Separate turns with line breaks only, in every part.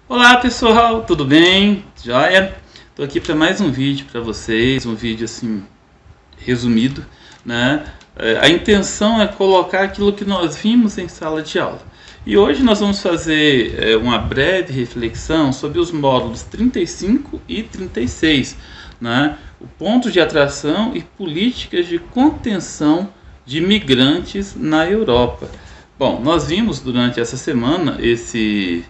Olá pessoal, tudo bem? Joia? Estou aqui para mais um vídeo para vocês, um vídeo assim resumido, né? A intenção é colocar aquilo que nós vimos em sala de aula. E hoje nós vamos fazer uma breve reflexão sobre os módulos 35 e 36, né? O ponto de atração e políticas de contenção de migrantes na Europa. Bom, nós vimos durante essa semana esse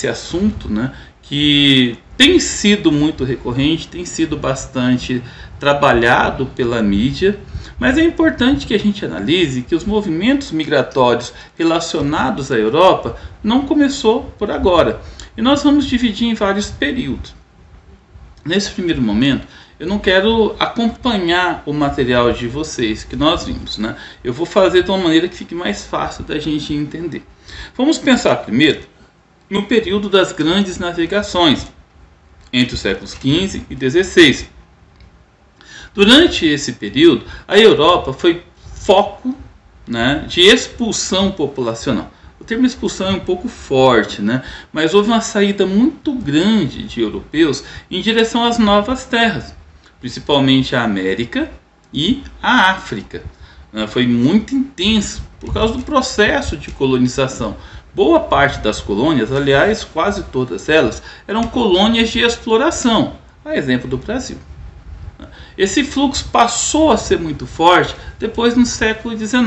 assunto, né, que tem sido muito recorrente, tem sido bastante trabalhado pela mídia, mas é importante que a gente analise que os movimentos migratórios relacionados à Europa não começou por agora. E nós vamos dividir em vários períodos. Nesse primeiro momento, eu não quero acompanhar o material de vocês que nós vimos, né? Eu vou fazer de uma maneira que fique mais fácil da gente entender. Vamos pensar primeiro no período das grandes navegações, entre os séculos XV e XVI. Durante esse período, a Europa foi foco, né, de expulsão populacional. O termo expulsão é um pouco forte, né, mas houve uma saída muito grande de europeus em direção às novas terras, principalmente a América e a África. Foi muito intenso por causa do processo de colonização. Boa parte das colônias, aliás, quase todas elas, eram colônias de exploração, a exemplo do Brasil. Esse fluxo passou a ser muito forte depois no século XIX,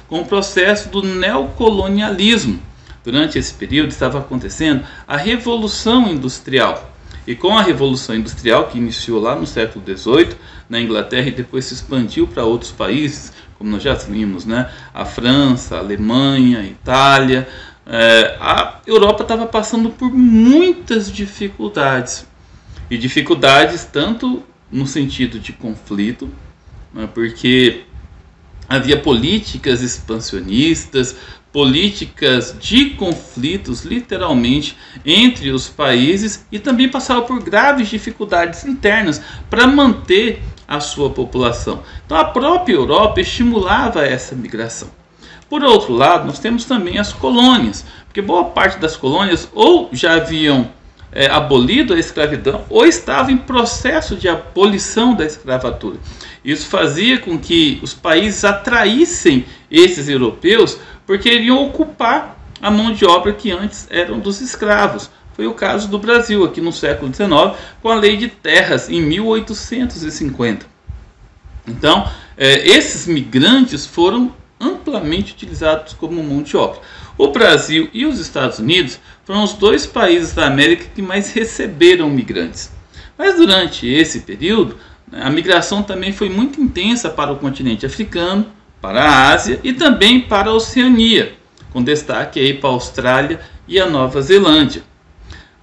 com o processo do neocolonialismo. Durante esse período estava acontecendo a Revolução Industrial. E com a Revolução Industrial, que iniciou lá no século XVIII, na Inglaterra, e depois se expandiu para outros países, como nós já vimos, né? A França, a Alemanha, a Itália, a Europa estava passando por muitas dificuldades. E dificuldades tanto no sentido de conflito, né? Porque havia políticas expansionistas, políticas de conflitos, literalmente, entre os países, e também passava por graves dificuldades internas para manter a sua população. Então a própria Europa estimulava essa migração. Por outro lado, nós temos também as colônias, porque boa parte das colônias ou já haviam abolido a escravidão ou estavam em processo de abolição da escravatura. Isso fazia com que os países atraíssem esses europeus porque iriam ocupar a mão de obra que antes eram dos escravos. Foi o caso do Brasil, aqui no século XIX, com a Lei de Terras, em 1850. Então, esses migrantes foram amplamente utilizados como mão de obra. O Brasil e os Estados Unidos foram os dois países da América que mais receberam migrantes. Mas durante esse período, a migração também foi muito intensa para o continente africano, para a Ásia e também para a Oceania, com destaque aí para a Austrália e a Nova Zelândia.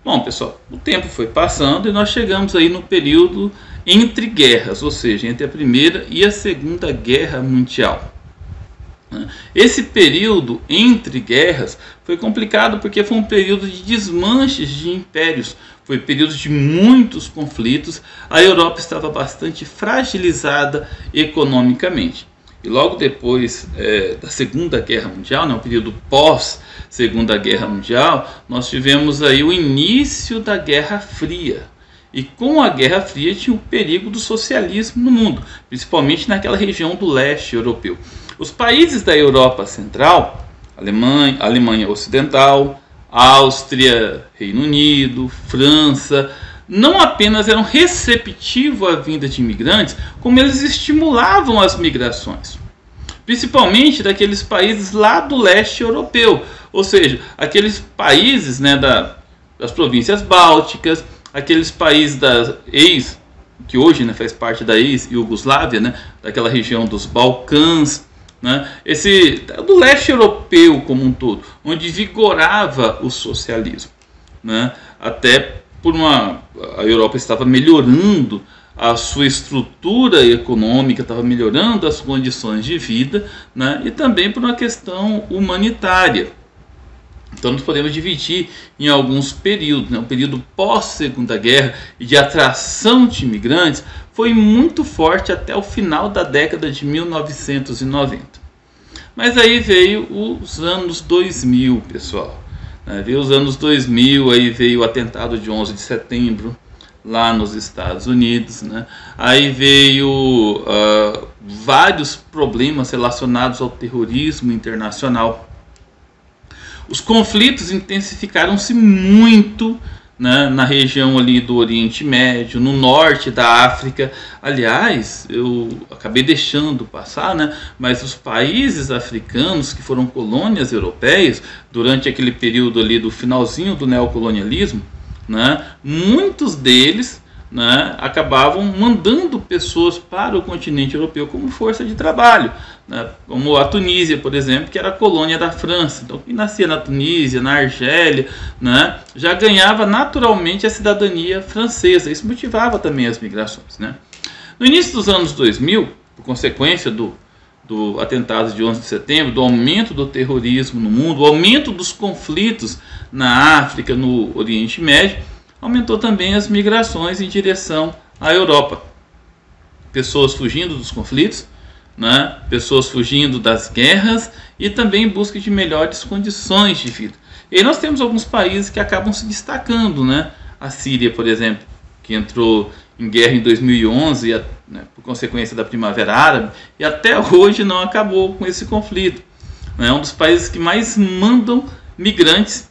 Bom, pessoal, o tempo foi passando e nós chegamos aí no período entre guerras, ou seja, entre a Primeira e a Segunda Guerra Mundial. Esse período entre guerras foi complicado porque foi um período de desmanches de impérios, foi um período de muitos conflitos, a Europa estava bastante fragilizada economicamente. E logo depois da Segunda Guerra Mundial, né, o período pós-Segunda Guerra Mundial, nós tivemos aí o início da Guerra Fria. E com a Guerra Fria tinha o perigo do socialismo no mundo, principalmente naquela região do leste europeu. Os países da Europa Central, Alemanha Ocidental, Áustria, Reino Unido, França, não apenas eram receptivos à vinda de imigrantes, como eles estimulavam as migrações, principalmente daqueles países lá do leste europeu, ou seja, aqueles países, né, das províncias bálticas, aqueles países que hoje, né, faz parte da ex-Iugoslávia, né, daquela região dos Balcãs, né, do leste europeu como um todo, onde vigorava o socialismo, né, até a Europa estava melhorando a sua estrutura econômica, estava melhorando as condições de vida, né, e também por uma questão humanitária. Então nós podemos dividir em alguns períodos, né? O período pós-Segunda Guerra e de atração de imigrantes foi muito forte até o final da década de 1990. Mas aí veio os anos 2000, pessoal. Veio os anos 2000, aí veio o atentado de 11 de setembro, lá nos Estados Unidos, né? Aí veio vários problemas relacionados ao terrorismo internacional. Os conflitos intensificaram-se muito, né, na região ali do Oriente Médio, no norte da África. Aliás, eu acabei deixando passar, né, mas os países africanos que foram colônias europeias durante aquele período ali do finalzinho do neocolonialismo, né, muitos deles, né, acabavam mandando pessoas para o continente europeu como força de trabalho, né, como a Tunísia, por exemplo, que era colônia da França. Então, quem nascia na Tunísia, na Argélia, né, já ganhava naturalmente a cidadania francesa. Isso motivava também as migrações, né. No início dos anos 2000, por consequência do atentado de 11 de setembro, do aumento do terrorismo no mundo, o aumento dos conflitos na África, no Oriente Médio, aumentou também as migrações em direção à Europa. Pessoas fugindo dos conflitos, né? Pessoas fugindo das guerras e também em busca de melhores condições de vida. E aí nós temos alguns países que acabam se destacando, né? A Síria, por exemplo, que entrou em guerra em 2011, né, por consequência da Primavera Árabe, e até hoje não acabou com esse conflito. É um dos países que mais mandam migrantes,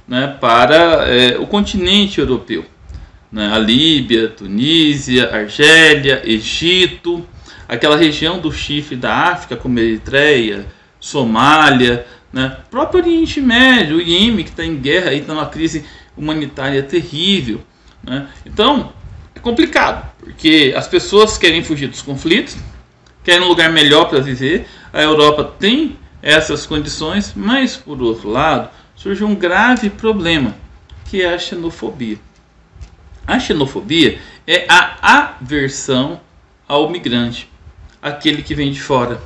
né, para o continente europeu, né, a Líbia, Tunísia, Argélia, Egito, aquela região do chifre da África, como Eritreia, Somália, né, próprio Oriente Médio, o Iêmen, que está em guerra, está numa crise humanitária terrível, né. Então é complicado, porque as pessoas querem fugir dos conflitos, querem um lugar melhor para viver. A Europa tem essas condições, mas por outro lado surge um grave problema, que é a xenofobia. A xenofobia é a aversão ao migrante, aquele que vem de fora.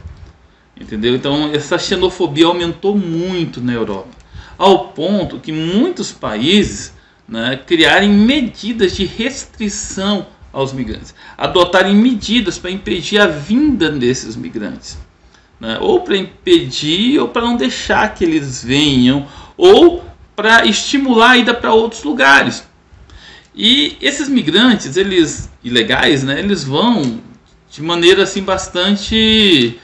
Entendeu? Então essa xenofobia aumentou muito na Europa, ao ponto que muitos países, né, criarem medidas de restrição aos migrantes, adotarem medidas para impedir a vinda desses migrantes, né, ou para impedir ou para não deixar que eles venham, ou para estimular a ida para outros lugares. E esses migrantes, eles ilegais, né, eles vão de maneira assim bastante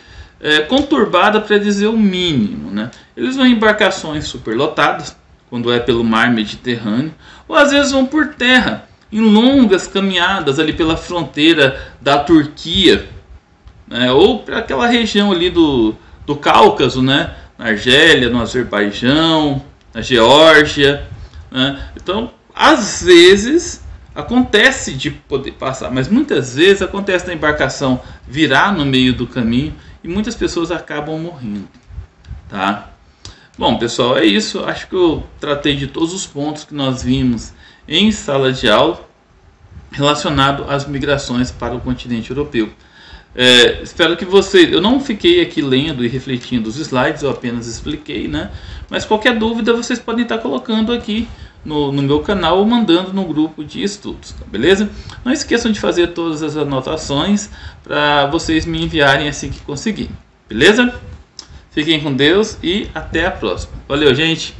conturbada, para dizer o mínimo, né? Eles vão em embarcações superlotadas, quando é pelo mar Mediterrâneo, ou às vezes vão por terra, em longas caminhadas ali pela fronteira da Turquia, né, ou para aquela região ali do Cáucaso, né, na Argélia, no Azerbaijão, na Geórgia, né? Então, às vezes acontece de poder passar, mas muitas vezes acontece da embarcação virar no meio do caminho e muitas pessoas acabam morrendo, tá? Bom, pessoal, é isso. Acho que eu tratei de todos os pontos que nós vimos em sala de aula relacionado às migrações para o continente europeu. Espero que vocês... Eu não fiquei aqui lendo e refletindo os slides, eu apenas expliquei, né? Mas qualquer dúvida vocês podem estar colocando aqui no meu canal ou mandando no grupo de estudos, tá, beleza? Não esqueçam de fazer todas as anotações para vocês me enviarem assim que conseguirem, beleza? Fiquem com Deus e até a próxima. Valeu, gente!